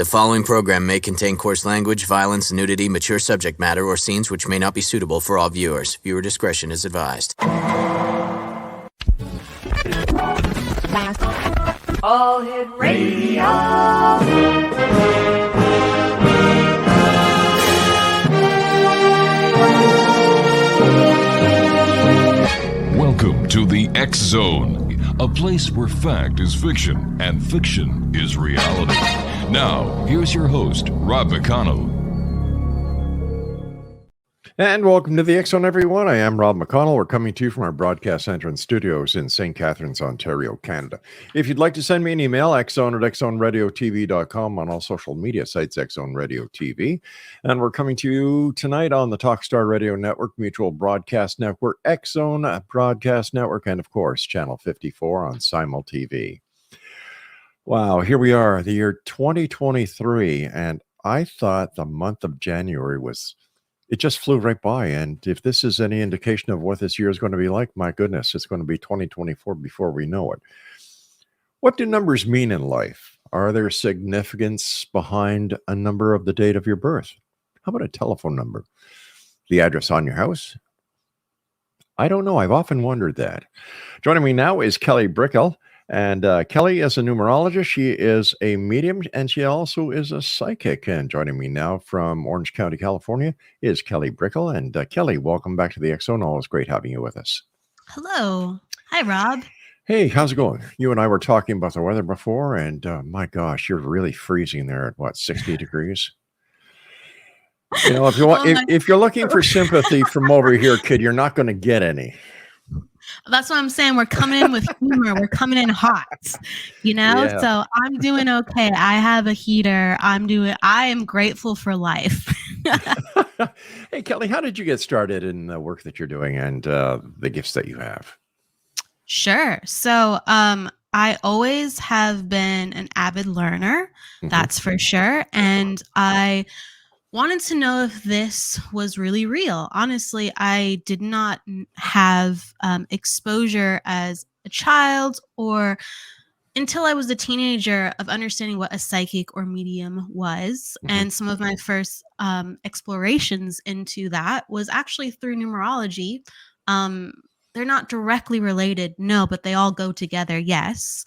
The following program may contain coarse language, violence, nudity, mature subject matter, or scenes which may not be suitable for all viewers. Viewer discretion is advised. All Hit Radio. Welcome to the X Zone, a place where fact is fiction and fiction is reality. Now, here's your host, Rob McConnell. And welcome to the X Zone, everyone. I am Rob McConnell. We're coming to you from our broadcast center and studios in St. Catharines, Ontario, Canada. If you'd like to send me an email, xzone@xzoneradiotv.com, on all social media sites, X Zone Radio TV. And we're coming to you tonight on the Talkstar Radio Network, Mutual Broadcast Network, X Zone Broadcast Network, and of course, Channel 54 on Simul TV. Wow, here we are, the year 2023, and I thought the month of January it just flew right by. And if this is any indication of what this year is going to be like, my goodness, it's going to be 2024 before we know it. What do numbers mean in life? Are there significance behind a number of the date of your birth? How about a telephone number? The address on your house? I don't know. I've often wondered that. Joining me now is Kelly Brickel. And Kelly is a numerologist. She is a medium, and she also is a psychic. And joining me now from Orange County, California, is Kelly Brickel. And Kelly, welcome back to the X Zone. Always great having you with us. Hello. Hi, Rob. Hey, how's it going? You and I were talking about the weather before, and my gosh, you're really freezing there at what, 60 degrees? You know, if you want, if you're looking for sympathy from over here, kid, you're not going to get any. That's what I'm saying. We're coming in with humor. We're coming in hot, you know? Yeah. So I'm doing okay. I have a heater. I am grateful for life. Hey, Kelly, how did you get started in the work that you're doing and the gifts that you have? Sure. So I always have been an avid learner. That's for sure. And I wanted to know if this was really real. Honestly, I did not have exposure as a child or until I was a teenager of understanding what a psychic or medium was. And some of my first explorations into that was actually through numerology. They're not directly related, no, but they all go together, yes.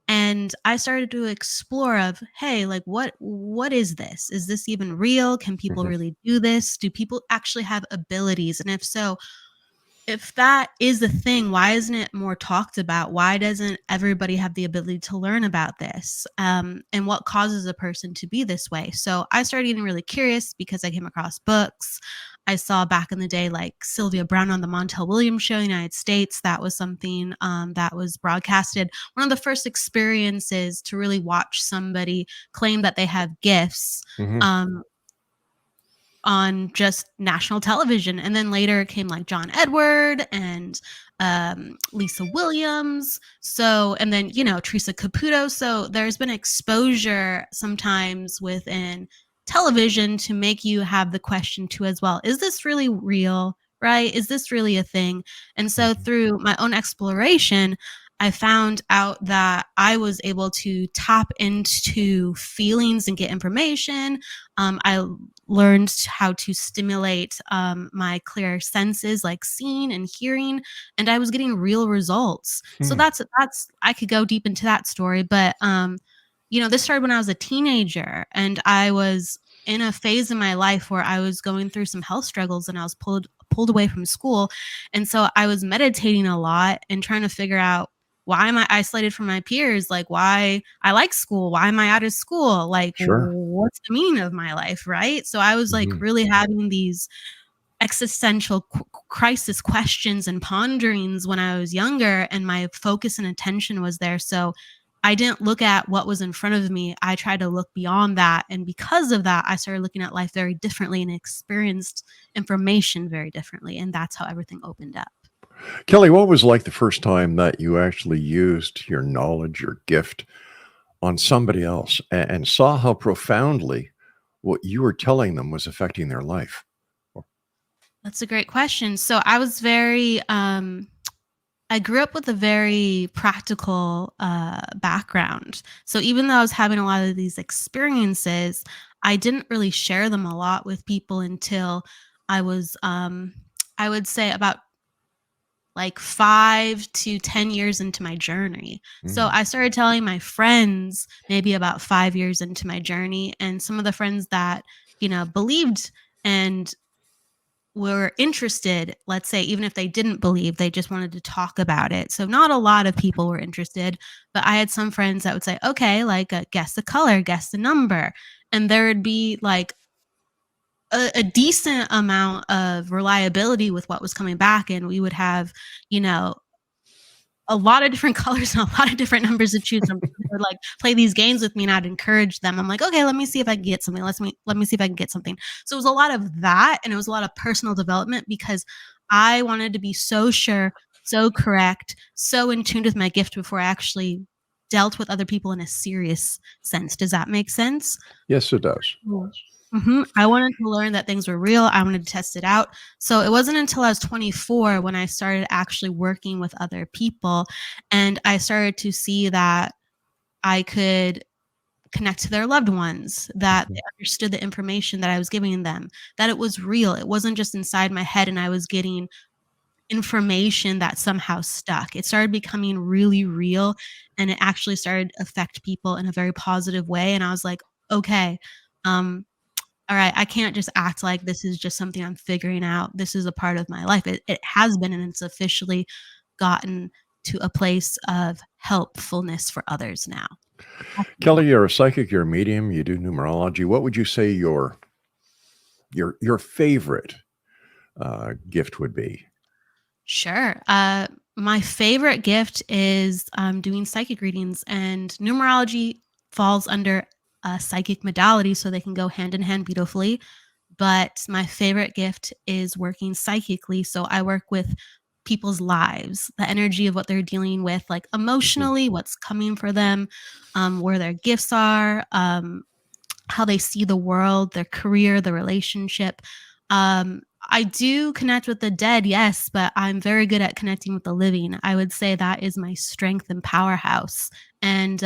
And I started to explore of, hey, like what is this? Is this even real? Can people really do this? Do people actually have abilities? And if so, if that is the thing, why isn't it more talked about? Why doesn't everybody have the ability to learn about this? And what causes a person to be this way? So I started getting really curious because I came across books. I saw back in the day, like Sylvia Browne on the Montel Williams show in the United States. That was something that was broadcasted. One of the first experiences to really watch somebody claim that they have gifts on just national television. And then later came like John Edward and Lisa Williams. So, and then, you know, Teresa Caputo. So there's been exposure sometimes within television to make you have the question too as well. Is this really real? Right? Is this really a thing? And so through my own exploration, I found out that I was able to tap into feelings and get information. I learned how to stimulate my clear senses, like seeing and hearing, and I was getting real results. So that's I could go deep into that story, but you know, this started when I was a teenager, and I was in a phase in my life where I was going through some health struggles, and I was pulled away from school, and so I was meditating a lot and trying to figure out, why am I isolated from my peers? Like, why I like school? Why am I out of school? Like, what's the meaning of my life? Right. So I was like really having these existential crisis questions and ponderings when I was younger, and my focus and attention was there. So I didn't look at what was in front of me. I tried to look beyond that. And because of that, I started looking at life very differently and experienced information very differently. And that's how everything opened up. Kelly, what was like the first time that you actually used your knowledge, your gift on somebody else and saw how profoundly what you were telling them was affecting their life? That's a great question. So I was very I grew up with a very practical background. So even though I was having a lot of these experiences, I didn't really share them a lot with people until I was, I would say, about like 5 to 10 years into my journey. So Mhm. I started telling my friends maybe about 5 years into my journey, and some of the friends that, believed and were interested, let's say, even if they didn't believe, they just wanted to talk about it. So not a lot of people were interested, but I had some friends that would say, okay, like guess the color, guess the number. And there would be like a decent amount of reliability with what was coming back. And we would have, you know, a lot of different colors and a lot of different numbers to choose from. They would like play these games with me and I'd encourage them. I'm like, okay, let me see if I can get something. Let me see if I can get something. So it was a lot of that, and it was a lot of personal development because I wanted to be so sure, so correct, so in tune with my gift before I actually dealt with other people in a serious sense. Does that make sense? Yes, it does. I wanted to learn that things were real. I wanted to test it out. So it wasn't until I was 24 when I started actually working with other people, and I started to see that I could connect to their loved ones, that they understood the information that I was giving them, that it was real. It wasn't just inside my head and I was getting information that somehow stuck. It started becoming really real, and it actually started to affect people in a very positive way. And I was like, okay, um, all right, I can't just act like this is just something I'm figuring out. This is a part of my life. It has been, and it's officially gotten to a place of helpfulness for others now. Kelly, you're a psychic, you're a medium, you do numerology. What would you say your favorite gift would be? Sure. My favorite gift is doing psychic readings, and numerology falls under a psychic modality, so they can go hand in hand beautifully. But my favorite gift is working psychically. So I work with people's lives, the energy of what they're dealing with, like Mhm. emotionally, what's coming for them, where their gifts are, how they see the world, their career, the relationship. I do connect with the dead, yes, but I'm very good at connecting with the living. I would say that is my strength and powerhouse. And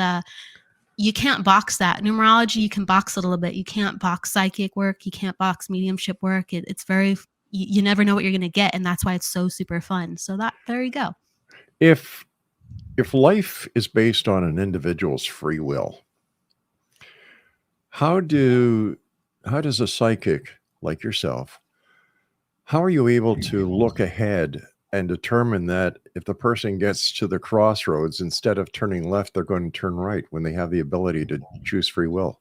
you can't box that. Numerology, you can box it a little bit. You can't box psychic work. You can't box mediumship work. It's very, you never know what you're going to get. And that's why it's so super fun. So there you go. If life is based on an individual's free will, how do how does a psychic like yourself, how are you able to look ahead and determine that if the person gets to the crossroads, instead of turning left, they're going to turn right when they have the ability to choose free will?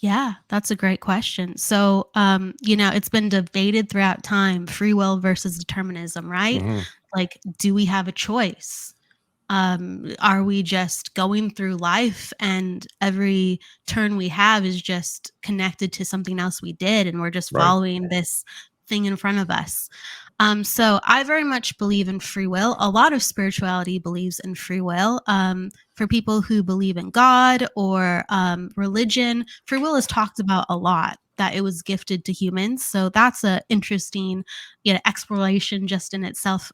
Yeah, that's a great question. So, it's been debated throughout time, free will versus determinism, right? Mhm. Like, do we have a choice? Are we just going through life and every turn we have is just connected to something else we did and we're just Right. following this thing in front of us? So I very much believe in free will. A lot of spirituality believes in free will. For people who believe in God or religion, free will is talked about a lot, that it was gifted to humans. So that's a interesting, exploration just in itself.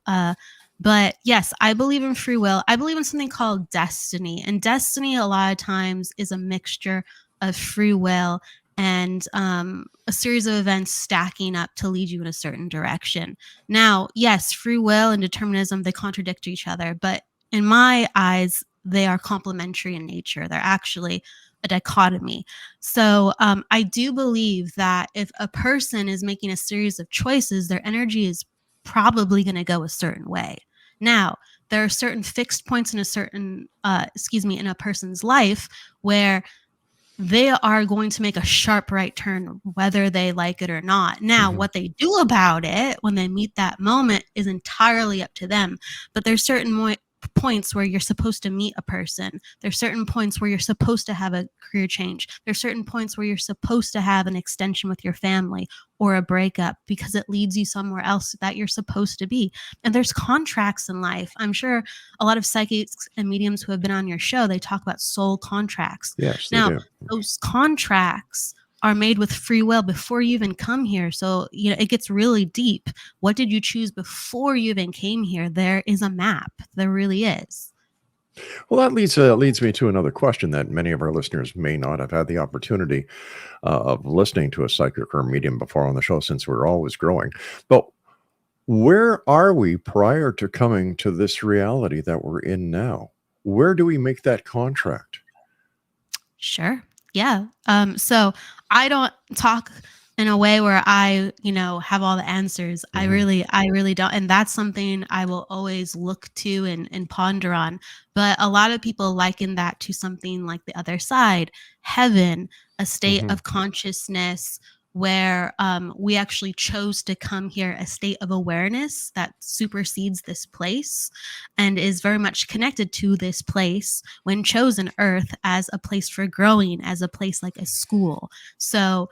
But yes, I believe in free will. I believe in something called destiny. And destiny, a lot of times, is a mixture of free will and a series of events stacking up to lead you in a certain direction. Now, yes, free will and determinism, they contradict each other. But in my eyes, they are complementary in nature. They're actually a dichotomy. So I do believe that if a person is making a series of choices, their energy is probably going to go a certain way. Now, there are certain fixed points in in a person's life where they are going to make a sharp right turn, whether they like it or not. Now, Mhm. what they do about it when they meet that moment is entirely up to them. But there's certain points where you're supposed to meet a person. There's certain points where you're supposed to have a career change. There's certain points where you're supposed to have an extension with your family or a breakup because it leads you somewhere else that you're supposed to be. And there's contracts in life. I'm sure a lot of psychics and mediums who have been on your show, they talk about soul contracts. Yes, they Now, do. those contracts are made with free will before you even come here. So, it gets really deep. What did you choose before you even came here? There is a map. There really is. Well, that leads me to another question that many of our listeners may not have had the opportunity of listening to a psychic or medium before on the show, since we're always growing. But where are we prior to coming to this reality that we're in now? Where do we make that contract? Sure. Yeah. So I don't talk in a way where I, have all the answers. I really don't. And that's something I will always look to and ponder on. But a lot of people liken that to something like the other side, heaven, a state of consciousness where we actually chose to come here, a state of awareness that supersedes this place and is very much connected to this place when chosen Earth as a place for growing, as a place like a school. So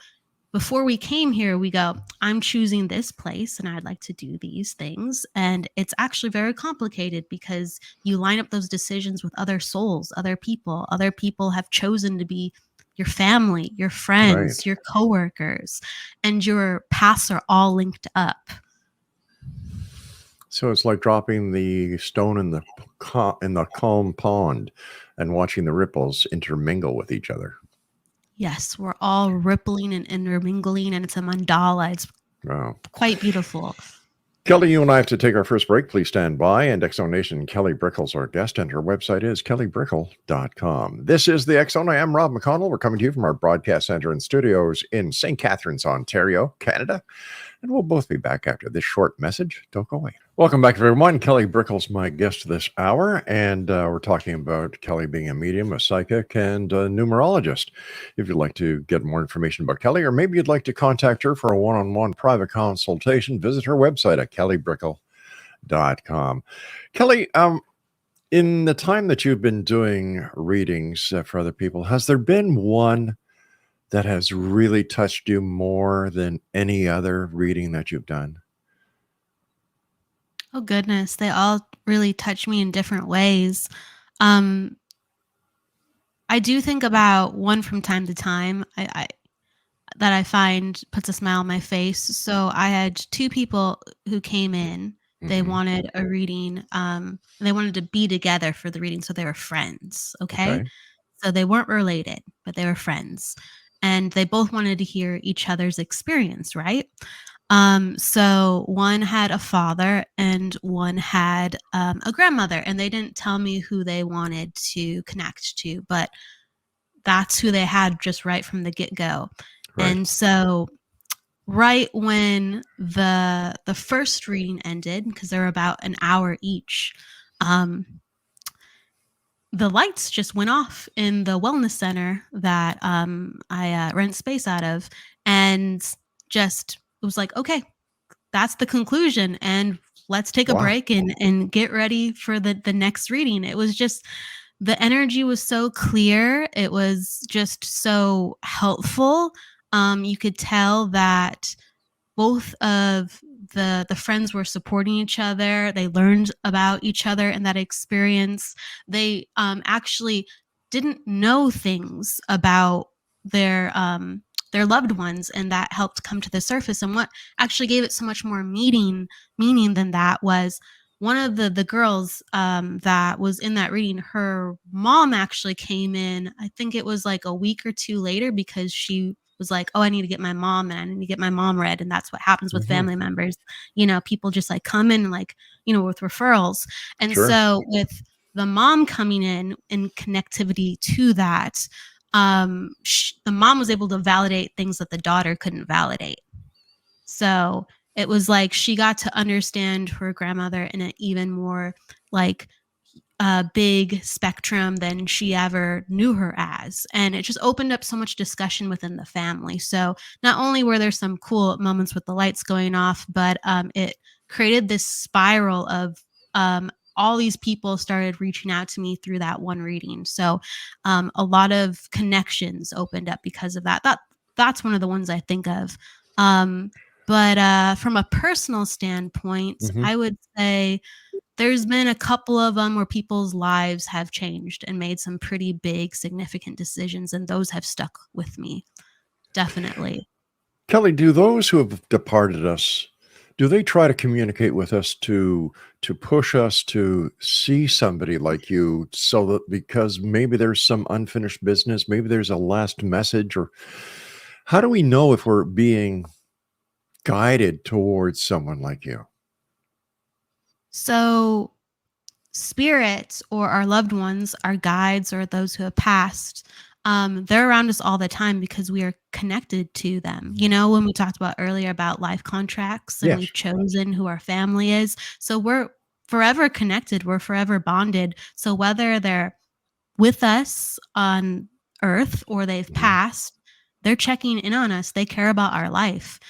before we came here, we go, I'm choosing this place and I'd like to do these things. And it's actually very complicated because you line up those decisions with other souls, other people. Other people have chosen to be your family, your friends, Right. your coworkers, and your paths are all linked up. So it's like dropping the stone in the calm pond and watching the ripples intermingle with each other. Yes, we're all rippling and intermingling, and it's a mandala. It's quite beautiful. Kelly, you and I have to take our first break. Please stand by. And Exo Nation, Kelly Brickel's our guest, and her website is kellybrickel.com. This is the X Zone. I am Rob McConnell. We're coming to you from our broadcast center and studios in St. Catharines, Ontario, Canada. And we'll both be back after this short message. Don't go away. Welcome back, everyone. Kelly Brickel's my guest this hour, and we're talking about Kelly being a medium, a psychic, and a numerologist. If you'd like to get more information about Kelly, or maybe you'd like to contact her for a one-on-one private consultation, visit her website at kellybrickel.com. Kelly, in the time that you've been doing readings for other people, has there been one that has really touched you more than any other reading that you've done? Oh, goodness. They all really touch me in different ways. I do think about one from time to time that I find puts a smile on my face. So I had two people who came in. They wanted a reading. They wanted to be together for the reading. So they were friends. Okay. So they weren't related, but they were friends. And they both wanted to hear each other's experience, right? So one had a father and one had a grandmother, and they didn't tell me who they wanted to connect to, but that's who they had just right from the get-go. Right. And so right when the first reading ended, because they're about an hour each, the lights just went off in the wellness center that I rent space out of, and just it was like, okay, that's the conclusion, and let's take a break and get ready for the next reading. It was just, the energy was so clear. It was just so helpful. You could tell that both of the friends were supporting each other. They learned about each other in that experience. They actually didn't know things about their loved ones, and that helped come to the surface. And what actually gave it so much more meaning than that was one of the girls that was in that reading, her mom actually came in, I think it was like a week or two later, because she was like, oh, I need to get my mom, and I need to get my mom read. And that's what happens with family members. People just like come in like, with referrals. And so with the mom coming in connectivity to that, the mom was able to validate things that the daughter couldn't validate. So it was like she got to understand her grandmother in an even more like big spectrum than she ever knew her as. And it just opened up so much discussion within the family. So not only were there some cool moments with the lights going off, but it created this spiral of all these people started reaching out to me through that one reading. So a lot of connections opened up because of that. That's one of the ones I think of. But from a personal standpoint, I would say there's been a couple of them where people's lives have changed and made some pretty big, significant decisions, and those have stuck with me. definitely. Kelly, do those who have departed us, do they try to communicate with us to push us to see somebody like you so that because maybe there's some unfinished business, maybe there's a last message, or how do we know if we're being guided towards someone like you? So spirits or our loved ones, our guides or those who have passed, they're around us all the time because we are connected to them. You know, when we talked about earlier about life contracts and Yes. we've chosen who our family is. So we're forever connected, we're forever bonded. So whether they're with us on earth or they've Mhm. passed, they're checking in on us. They care about our life.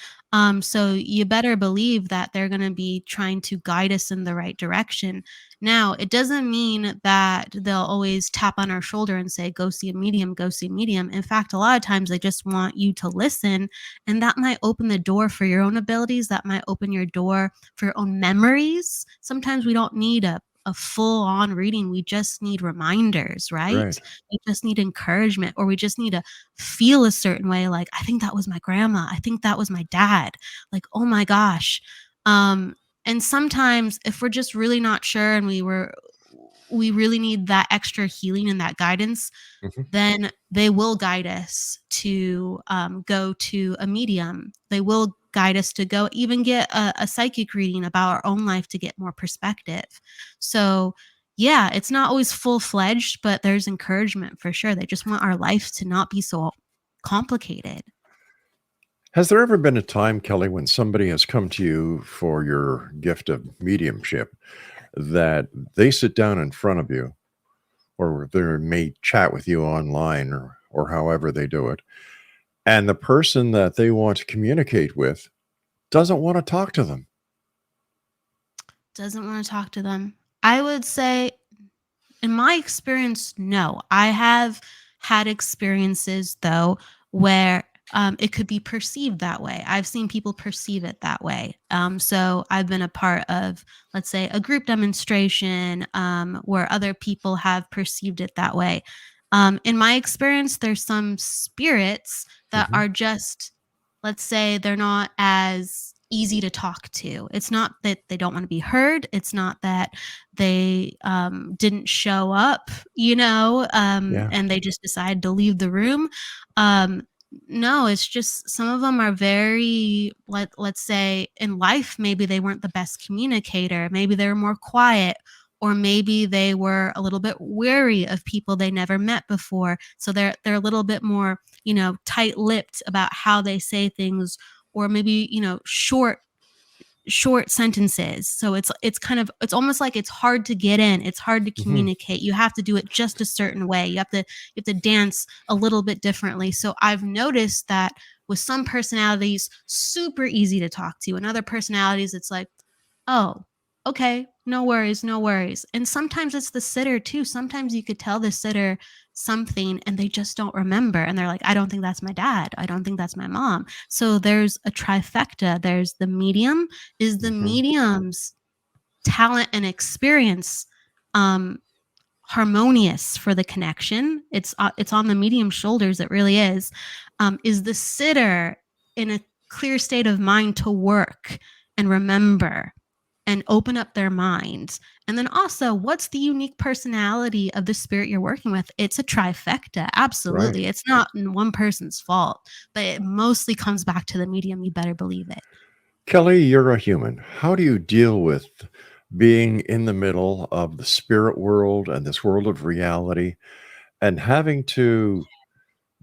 So you better believe that they're going to be trying to guide us in the right direction. Now, it doesn't mean that they'll always tap on our shoulder and say, go see a medium, go see a medium. In fact, a lot of times they just want you to listen, and that might open the door for your own abilities. That might open your door for your own memories. Sometimes we don't need a full on reading. We just need reminders, right? Right. We just need encouragement, or we just need to feel a certain way. Like, I think that was my grandma. I think that was my dad. Like, oh my gosh. Um, and sometimes if we're just really not sure and we really need that extra healing and that guidance, Mhm. then they will guide us to go to a medium. They will guide us to go even get a psychic reading about our own life to get more perspective. So, yeah, it's not always full fledged, but there's encouragement for sure. They just want our life to not be so complicated. Has there ever been a time, Kelly, when somebody has come to you for your gift of mediumship that they sit down in front of you, or they may chat with you online, or however they do it, and the person that they want to communicate with doesn't want to talk to them? Doesn't want to talk to them. I would say in my experience, no. I have had experiences though where it could be perceived that way. I've seen people perceive it that way. So I've been a part of, let's say, a group demonstration where other people have perceived it that way. In my experience, there's some spirits that Mhm. are just, let's say, they're not as easy to talk to. It's not that they don't want to be heard. It's not that they didn't show up, Yeah. and they just decided to leave the room. Um, no, it's just some of them are very, let's say, in life, maybe they weren't the best communicator. Maybe they were more quiet, or maybe they were a little bit wary of people they never met before. So they're a little bit more, tight-lipped about how they say things, or maybe, short sentences. So it's kind of, it's almost like it's hard to get in. It's hard to Mhm. communicate. You have to do it just a certain way. You have to dance a little bit differently. So I've noticed that with some personalities, super easy to talk to, and other personalities, it's like, oh, okay, no worries, no worries. And sometimes it's the sitter too. Sometimes you could tell the sitter something and they just don't remember. And they're like, I don't think that's my dad. I don't think that's my mom. So there's a trifecta. There's the medium. Is the Mhm. medium's talent and experience um harmonious for the connection? It's on the medium's shoulders. It really is. Is the sitter in a clear state of mind to work and remember and open up their minds? And then also, what's the unique personality of the spirit you're working with? It's a trifecta. Right. Absolutely. It's not one person's fault, but it mostly comes back to the medium. You better believe it. Kelly, you're a human. How do you deal with being in the middle of the spirit world and this world of reality and having to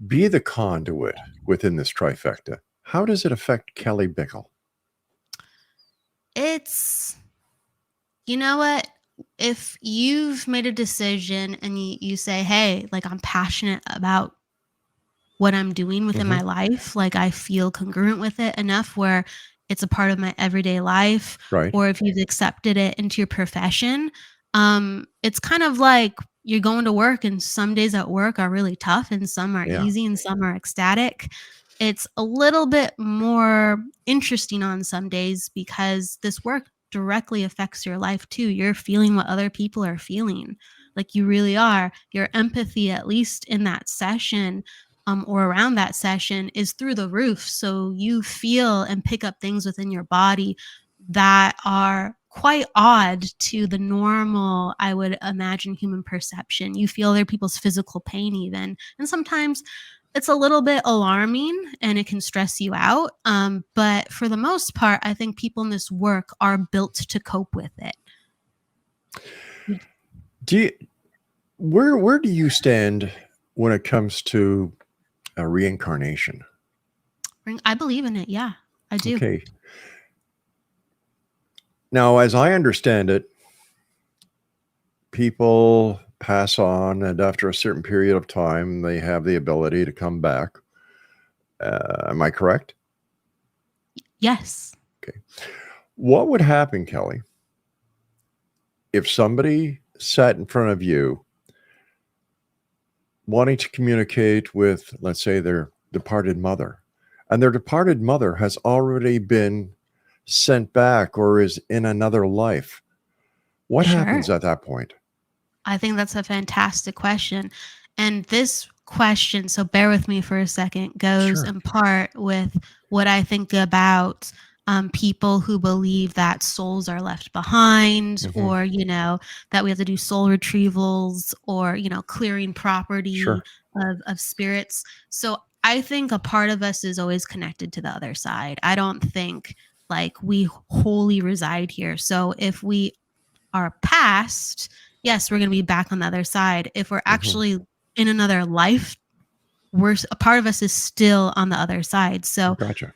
be the conduit within this trifecta? How does it affect Kelly Bickle? It's, you know what? If you've made a decision and you say, hey, like, I'm passionate about what I'm doing within Mhm. my life, like I feel congruent with it enough where it's a part of my everyday life, Right. or if you've accepted it into your profession, it's kind of like you're going to work, and some days at work are really tough and some are Yeah. easy and some are ecstatic. It's a little bit more interesting on some days because this work directly affects your life too. You're feeling what other people are feeling. Like, you really are. Your empathy, at least in that session, or around that session is through the roof. So you feel and pick up things within your body that are quite odd to the normal, I would imagine, human perception. You feel other people's physical pain even. And sometimes it's a little bit alarming and it can stress you out. But for the most part, I think people in this work are built to cope with it. Where do you stand when it comes to a reincarnation? I believe in it. Yeah, I do. Okay. Now, as I understand it, people pass on, and after a certain period of time, they have the ability to come back. Am I correct? Yes. Okay. What would happen, Kelly, if somebody sat in front of you wanting to communicate with, let's say, their departed mother, and their departed mother has already been sent back or is in another life? What happens at that point? I think that's a fantastic question. And this question, so bear with me for a second, goes Sure. in part with what I think about people who believe that souls are left behind, Mhm. or, that we have to do soul retrievals, or, clearing property Sure. of spirits. So I think a part of us is always connected to the other side. I don't think like we wholly reside here. So if we are past, yes, we're going to be back on the other side. If we're actually in another life, a part of us is still on the other side. So Gotcha.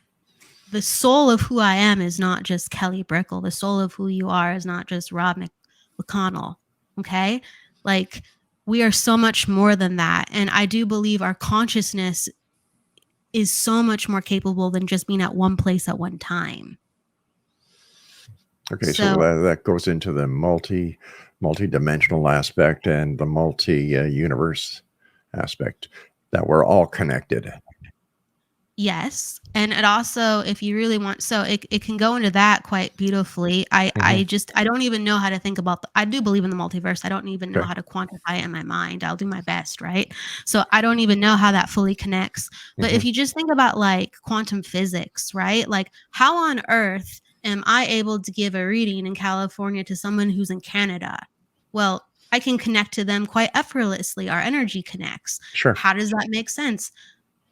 the soul of who I am is not just Kelly Brickel. The soul of who you are is not just Rob McConnell. Okay. Like, we are so much more than that. And I do believe our consciousness is so much more capable than just being at one place at one time. Okay, so that goes into the multi-dimensional aspect and the multi-universe aspect, that we're all connected. Yes. And it also, if you really want, so it can go into that quite beautifully. I don't even know how to think about I do believe in the multiverse. I don't even know how to quantify it in my mind. I'll do my best, right? So I don't even know how that fully connects. But if you just think about like quantum physics, right? Like, how on earth am I able to give a reading in California to someone who's in Canada? Well, I can connect to them quite effortlessly. Our energy connects. Sure. How does that make sense?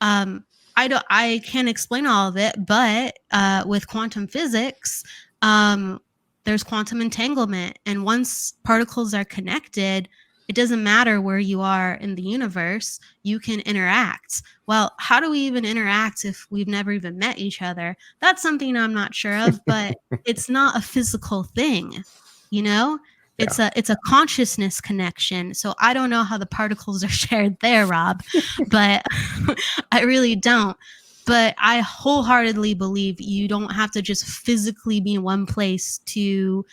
I can't explain all of it, but with quantum physics, there's quantum entanglement. And once particles are connected, it doesn't matter where you are in the universe, you can interact. Well, how do we even interact if we've never even met each other? That's something I'm not sure of, but it's not a physical thing, It's a consciousness connection. So I don't know how the particles are shared there, Rob, but I really don't. But I wholeheartedly believe you don't have to just physically be in one place to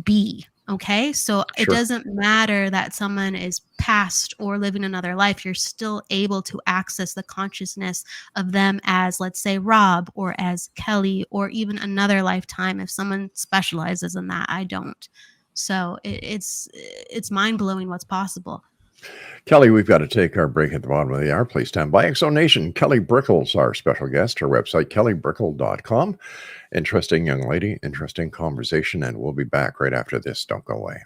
be. Okay. So it doesn't matter that someone is past or living another life. You're still able to access the consciousness of them as, let's say, Rob, or as Kelly, or even another lifetime if someone specializes in that. I don't. So it's mind-blowing what's possible. Kelly, we've got to take our break at the bottom of the hour. Please stand by. Exo Nation, Kelly Brickel's our special guest. Her website, kellybrickel.com. Interesting young lady, interesting conversation, and we'll be back right after this. Don't go away.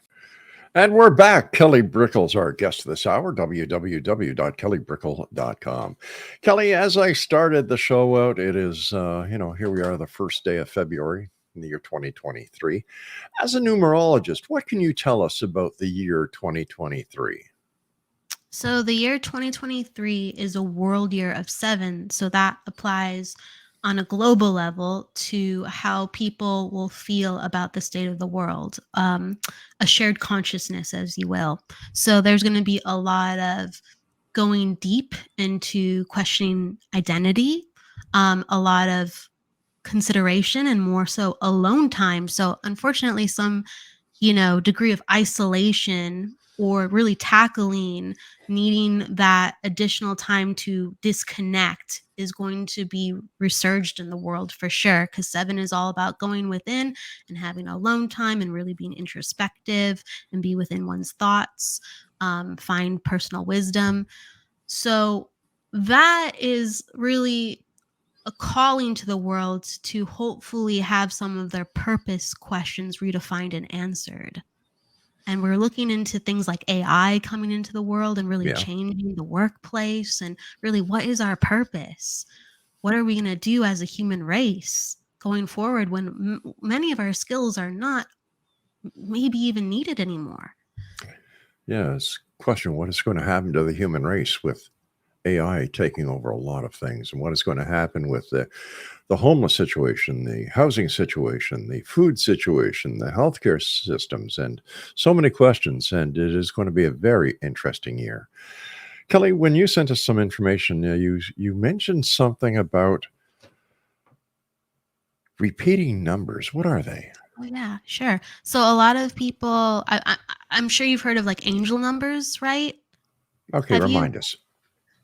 And we're back. Kelly Brickel's our guest this hour, www.kellybrickel.com. Kelly, as I started the show out, it is, here we are, the first day of February in the year 2023. As a numerologist, what can you tell us about the year 2023? So the year 2023 is a world year of 7. So that applies on a global level to how people will feel about the state of the world, a shared consciousness, as you will. So there's going to be a lot of going deep into questioning identity, a lot of consideration, and more so alone time. So unfortunately, some degree of isolation, or really tackling needing that additional time to disconnect, is going to be resurged in the world for sure, because 7 is all about going within and having alone time and really being introspective and be within one's thoughts, find personal wisdom. So that is really a calling to the world to hopefully have some of their purpose questions redefined and answered. And we're looking into things like AI coming into the world and really Yeah. changing the workplace, and really, what is our purpose? What are we going to do as a human race going forward when many of our skills are not maybe even needed anymore? Yeah, it's a question, what is going to happen to the human race with AI taking over a lot of things, and what is going to happen with the homeless situation, the housing situation, the food situation, the healthcare systems, and so many questions. And it is going to be a very interesting year. Kelly, when you sent us some information, you mentioned something about repeating numbers. What are they? Oh yeah, sure. So a lot of people, I'm sure you've heard of like angel numbers, right? Okay, Have you? remind us.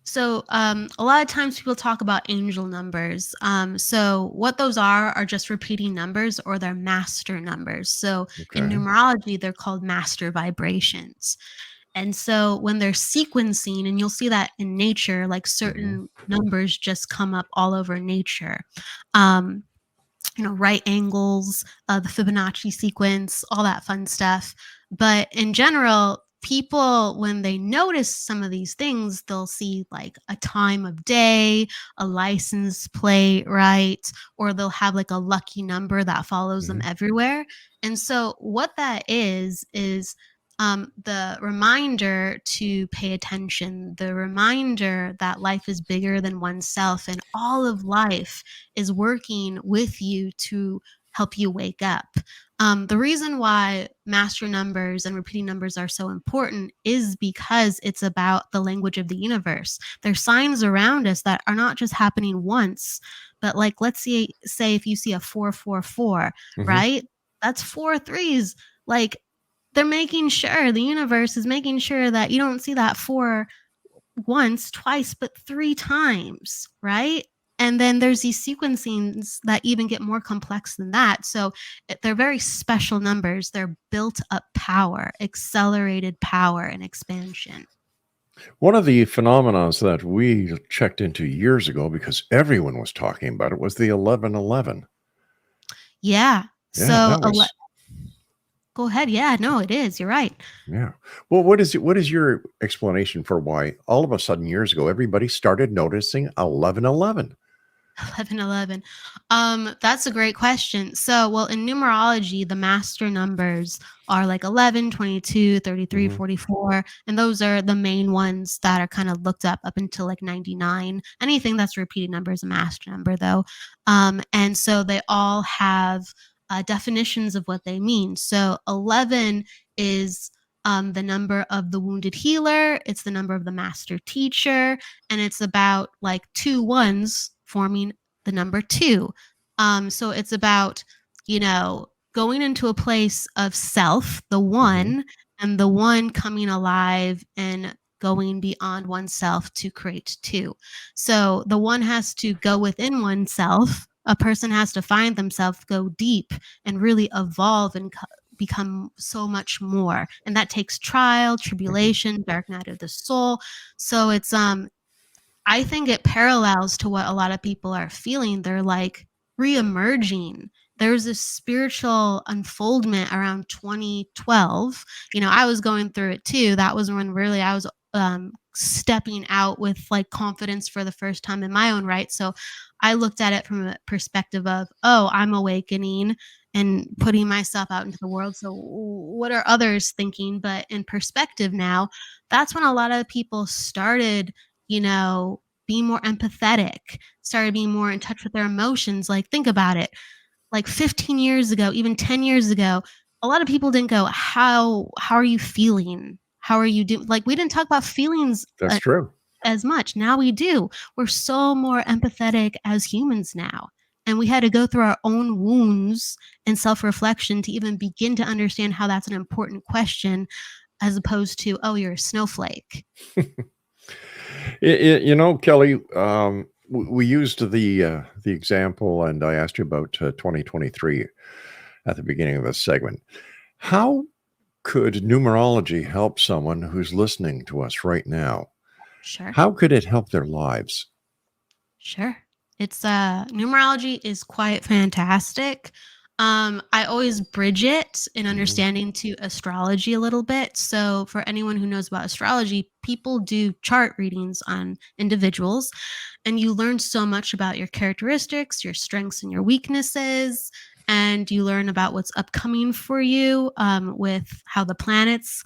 So a lot of times people talk about angel numbers. So what those are just repeating numbers, or they're master numbers. So in Okay. numerology, they're called master vibrations. And so when they're sequencing, and you'll see that in nature, like Hmm. certain numbers just come up all over nature. Um, right angles, the Fibonacci sequence, all that fun stuff. But in general, people, when they notice some of these things, they'll see like a time of day, a license plate, right? Or they'll have like a lucky number that follows them Hmm. everywhere. And so, what that is the reminder to pay attention, the reminder that life is bigger than oneself, and all of life is working with you to help you wake up. The reason why master numbers and repeating numbers are so important is because it's about the language of the universe. There's signs around us that are not just happening once, but like, let's say if you see a 444, Hmm. right? That's four threes. Like, they're making sure, the universe is making sure that you don't see that four once, twice, but three times, right? And then there's these sequencings that even get more complex than that. So they're very special numbers. They're built up power, accelerated power, and expansion. One of the phenomena that we checked into years ago because everyone was talking about it was the 1111. Yeah. Yeah, So that was. go ahead. Yeah, no, it is. You're right. Yeah. Well, what is your explanation for why all of a sudden years ago everybody started noticing 1111? 1111. That's a great question. So, well, in numerology, the master numbers are like 11, 22, 33, Hmm. 44, and those are the main ones that are kind of looked up until like 99. Anything that's a repeated number is a master number, though. And so they all have definitions of what they mean. So 11 is the number of the wounded healer, it's the number of the master teacher, and it's about like two ones forming the number two. So it's about, going into a place of self, the Hmm. one, and the one coming alive and going beyond oneself to create two. So the one has to go within oneself. A person has to find themselves, go deep, and really evolve and become so much more. And that takes trial, Hmm. tribulation, dark night of the soul. So it's I think it parallels to what a lot of people are feeling. They're like re-emerging. There's this spiritual unfoldment around 2012. I was going through it too. That was when really I was stepping out with like confidence for the first time in my own right. So I looked at it from a perspective of, oh, I'm awakening and putting myself out into the world. So what are others thinking? But in perspective now, that's when a lot of people started, being more empathetic, started being more in touch with their emotions. Like, think about it. Like 15 years ago, even 10 years ago, a lot of people didn't go, how are you feeling? How are you doing? Like, we didn't talk about feelings That's true. as much. Now we do. We're so more empathetic as humans now. And we had to go through our own wounds and self-reflection to even begin to understand how that's an important question, as opposed to, oh, you're a snowflake. Kelly, we used the example, and I asked you about 2023 at the beginning of this segment. How could numerology help someone who's listening to us right now Sure. How could it help their lives? Sure. It's numerology is quite fantastic. I always bridge it in Mhm. understanding to astrology a little bit. So for anyone who knows about astrology, people do chart readings on individuals, and you learn so much about your characteristics, your strengths and your weaknesses, and you learn about what's upcoming for you, with how the planets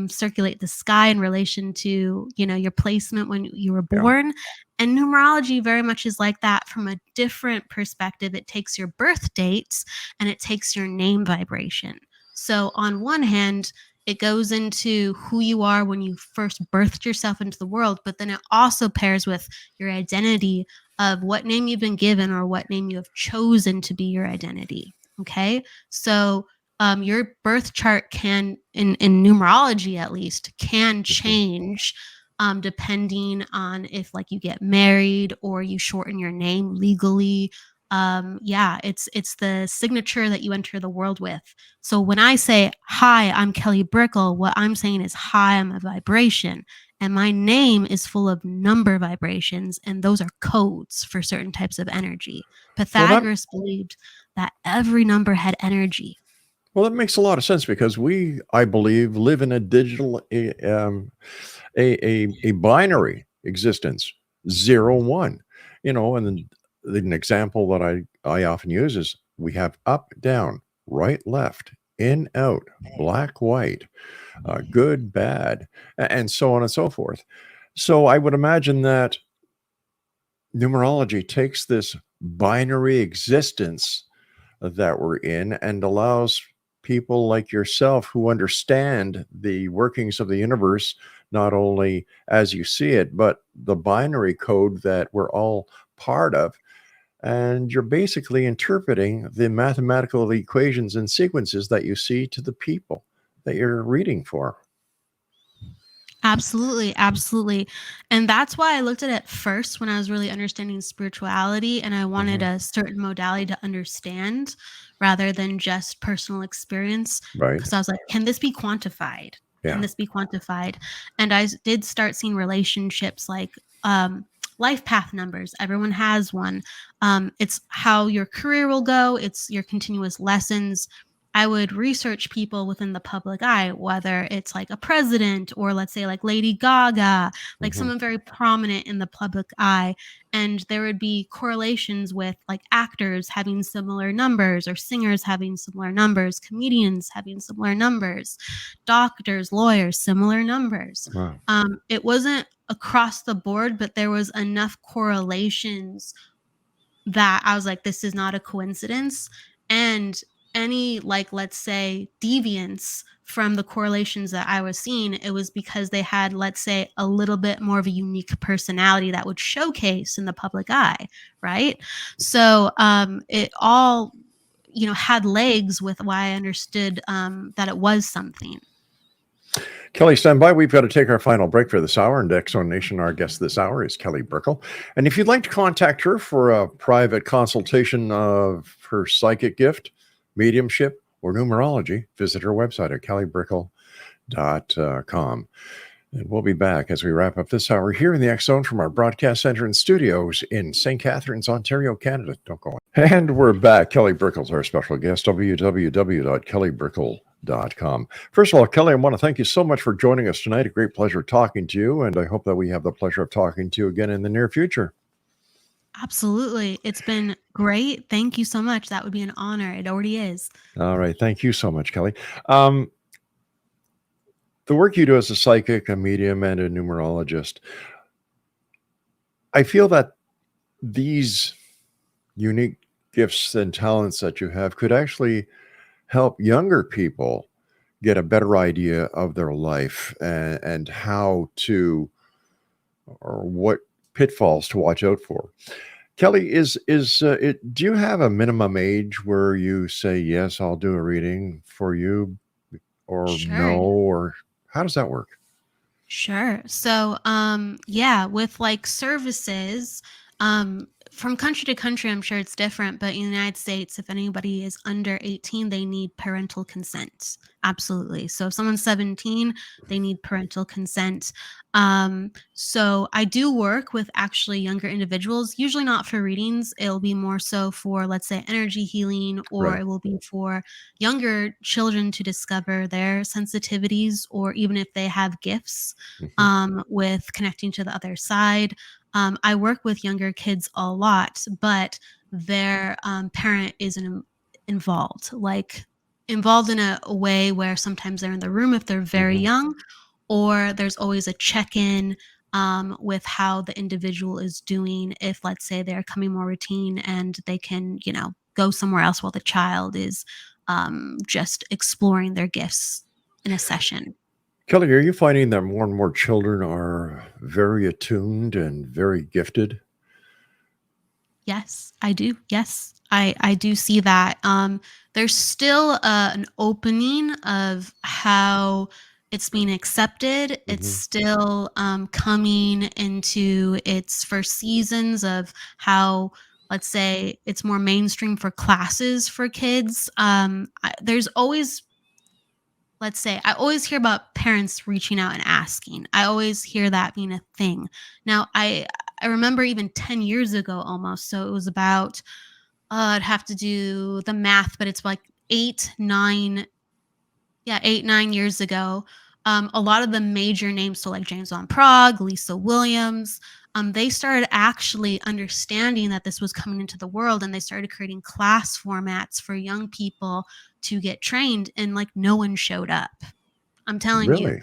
circulate the sky in relation to, you know, your placement when you were Yeah. born. And numerology very much is like that from a different perspective. It takes your birth dates and it takes your name vibration. So, on one hand, it goes into who you are when you first birthed yourself into the world, but then it also pairs with your identity of what name you've been given or what name you have chosen to be your identity. Okay. So, your birth chart can, in numerology at least, can Mhm. change depending on if like you get married or you shorten your name legally. Yeah, it's the signature that you enter the world with. So when I say hi, I'm Kelly Brickel, what I'm saying is hi, I'm a vibration, and my name is full of number vibrations, and those are codes for certain types of energy. Well, that Pythagoras believed that every number had energy. well, that makes a lot of sense because we, I believe, live in a digital, a binary existence, 0, 1. You know, and then an example that I often use is we have up, down, right, left, in, out, black, white, good, bad, and so on and so forth. So I would imagine that numerology takes this binary existence that we're in and allows people like yourself who understand the workings of the universe, not only as you see it, but the binary code that we're all part of. And you're basically interpreting the mathematical equations and sequences that you see to the people that you're reading for. Absolutely, absolutely. And that's why I looked at it first when I was really understanding spirituality and I wanted Mhm. a certain modality to understand rather than just personal experience. Right. Because I was like, can this be quantified? Can Yeah. this be quantified? And did start seeing relationships like life path numbers. Everyone has one. It's how your career will go, it's your continuous lessons. I would research people within the public eye, whether it's like a president or let's say like Lady Gaga, like Mhm. someone very prominent in the public eye. And there would be correlations with like actors having similar numbers or singers having similar numbers, comedians having similar numbers, doctors, lawyers, similar numbers. Wow. It wasn't across the board, but there was enough correlations that I was like, this is not a coincidence. And any, like, let's say, deviance from the correlations that I was seeing, it was because they had, let's say, a little bit more of a unique personality that would showcase in the public eye, right? So it all, you know, had legs with why I understood that it was something. Kelly, stand by. We've got to take our final break for this hour. And Exxon Nation, our guest this hour is Kelly Brickel. And if you'd like to contact her for a private consultation of her psychic gift, mediumship, or numerology, visit her website at kellybrickel.com. And we'll be back as we wrap up this hour here in the X Zone from our broadcast center and studios in St. Catharines, Ontario, Canada. Don't go away. And we're back. Kelly Brickel's our special guest, www.kellybrickel.com. First of all, Kelly, I want to thank you so much for joining us tonight. A great pleasure talking to you, and I hope that we have the pleasure of talking to you again in the near future. Absolutely. It's been great. Thank you so much. That would be an honor. It already is. All right. Thank you so much, Kelly. The work you do as a psychic, a medium, and a numerologist, I feel that these unique gifts and talents that you have could actually help younger people get a better idea of their life and how to or what pitfalls to watch out for. Kelly, do you have a minimum age where you say yes, I'll do a reading for you, or no, Sure. or how does that work? Sure. So, yeah, with like services, from country to country, I'm sure it's different, but in the United States, if anybody is under 18, they need parental consent. Absolutely. So if someone's 17, they need parental consent. So I do work with actually younger individuals, usually not for readings. It'll be more so for, let's say, energy healing, or Right. it will be for younger children to discover their sensitivities, or even if they have gifts Mhm. with connecting to the other side. I work with younger kids a lot, but their parent isn't involved, like involved in a way where sometimes they're in the room if they're very Mhm. young, or there's always a check-in with how the individual is doing. If, let's say, they're coming more routine and they can, go somewhere else while the child is just exploring their gifts in a session. Kelly, are you finding that more and more children are very attuned and very gifted? Yes, I do. Yes, I do see that. There's still an opening of how it's being accepted. It's Mhm. still coming into its first seasons of how, let's say, it's more mainstream for classes for kids. There's always, let's say, I always hear about parents reaching out and asking. I always hear that being a thing. Now, I remember even 10 years ago almost. So it was about I'd have to do the math, but it's like 8, 9, yeah, 8, 9 years ago. A lot of the major names, so like James Van Prague, Lisa Williams, they started actually understanding that this was coming into the world, and they started creating class formats for young people to get trained, and like no one showed up. I'm telling you, Really?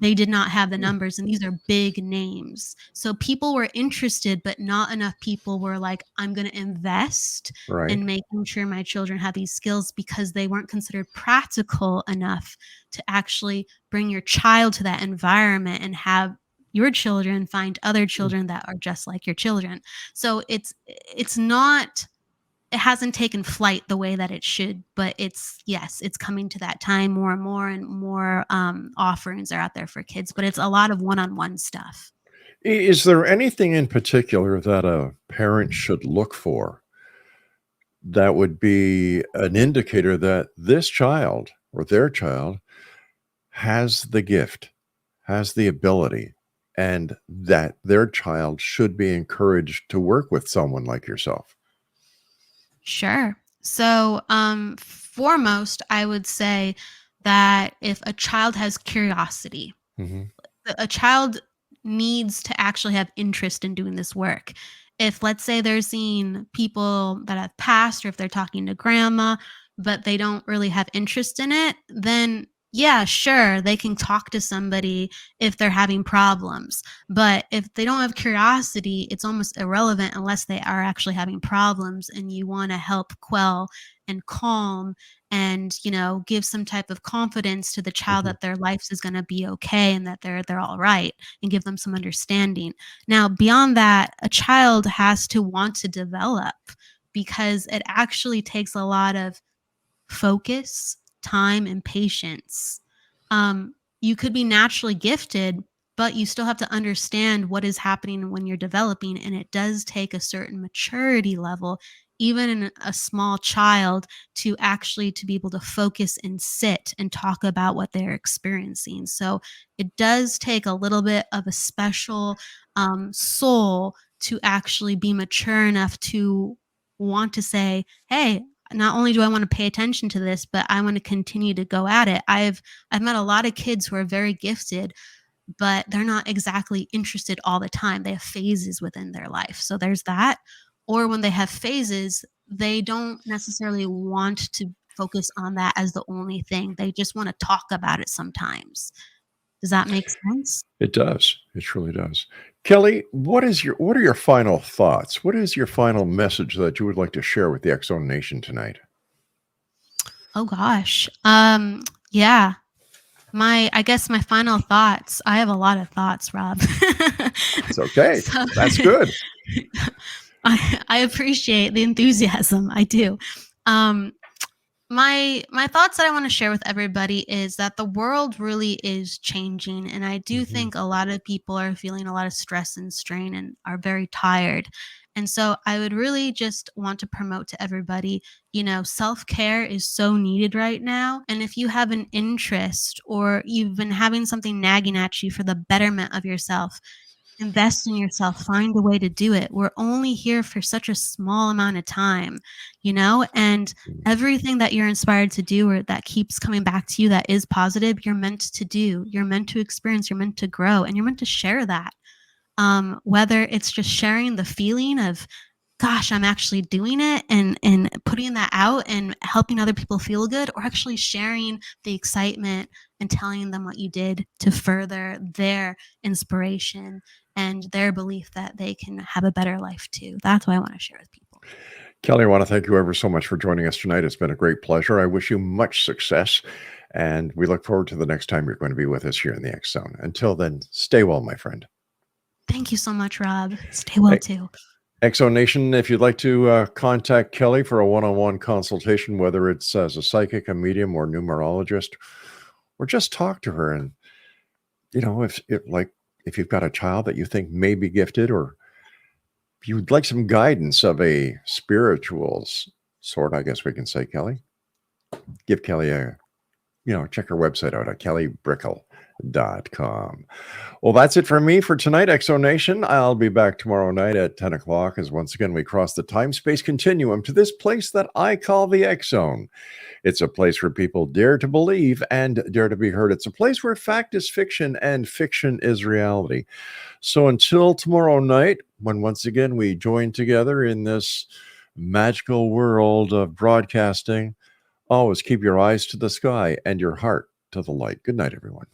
they did not have the Hmm. numbers, and these are big names. So people were interested, but not enough people were like, I'm going to invest Right. in making sure my children have these skills, because they weren't considered practical enough to actually bring your child to that environment and have your children find other Mm. children that are just like your children. So it's not, it hasn't taken flight the way that it should, but it's, yes, it's coming to that time more and more offerings are out there for kids, but it's a lot of one-on-one stuff. Is there anything in particular that a parent should look for that would be an indicator that this child or their child has the gift, has the ability, and that their child should be encouraged to work with someone like yourself? Sure. So, foremost, I would say that if a child has curiosity, Mhm. a child needs to actually have interest in doing this work. If, let's say, they're seeing people that have passed, or if they're talking to grandma, but they don't really have interest in it, then yeah, sure, they can talk to somebody if they're having problems. But if they don't have curiosity, it's almost irrelevant unless they are actually having problems and you want to help quell and calm and, give some type of confidence to the child Mhm. that their life is going to be okay and that they're all right, and give them some understanding. Now, beyond that, a child has to want to develop, because it actually takes a lot of focus, time, and patience. You could be naturally gifted, but you still have to understand what is happening when you're developing. And it does take a certain maturity level, even in a small child, to actually to be able to focus and sit and talk about what they're experiencing. So it does take a little bit of a special soul to actually be mature enough to want to say, hey, not only do I want to pay attention to this, but I want to continue to go at it. I've met a lot of kids who are very gifted, but they're not exactly interested all the time. They have phases within their life. So there's that. Or when they have phases, they don't necessarily want to focus on that as the only thing. They just want to talk about it sometimes. Does that make sense? It does. It truly does. Kelly, what are your final thoughts? What is your final message that you would like to share with the X Zone Nation tonight? Oh gosh. Yeah. I guess my final thoughts. I have a lot of thoughts, Rob. It's okay. So That's good. I appreciate the enthusiasm. I do. Um, my thoughts that I want to share with everybody is that the world really is changing, and I do Mhm. think a lot of people are feeling a lot of stress and strain and are very tired. And so I would really just want to promote to everybody, self-care is so needed right now. And if you have an interest or you've been having something nagging at you for the betterment of yourself, invest in yourself, find a way to do it. We're only here for such a small amount of time, and everything that you're inspired to do or that keeps coming back to you that is positive, you're meant to do, you're meant to experience, you're meant to grow, and you're meant to share that. Whether it's just sharing the feeling of, gosh, I'm actually doing it and putting that out and helping other people feel good, or actually sharing the excitement and telling them what you did to further their inspiration and their belief that they can have a better life too. That's what I want to share with people. Kelly, I want to thank you ever so much for joining us tonight. It's been a great pleasure. I wish you much success, and we look forward to the next time you're going to be with us here in the X Zone. Until then, stay well, my friend. Thank you so much, Rob. Stay well Hey, too. X Zone Nation, if you'd like to contact Kelly for a one-on-one consultation, whether it's as a psychic, a medium, or numerologist, or just talk to her, and if you've got a child that you think may be gifted, or if you'd like some guidance of a spiritual sort, I guess we can say, Kelly, give Kelly check her website out at kellybrickel.com. Well, that's it for me for tonight, Exo Nation. I'll be back tomorrow night at 10 o'clock as once again we cross the time-space continuum to this place that I call the X Zone. It's a place where people dare to believe and dare to be heard. It's a place where fact is fiction and fiction is reality. So until tomorrow night, when once again we join together in this magical world of broadcasting, always keep your eyes to the sky and your heart to the light. Good night, everyone.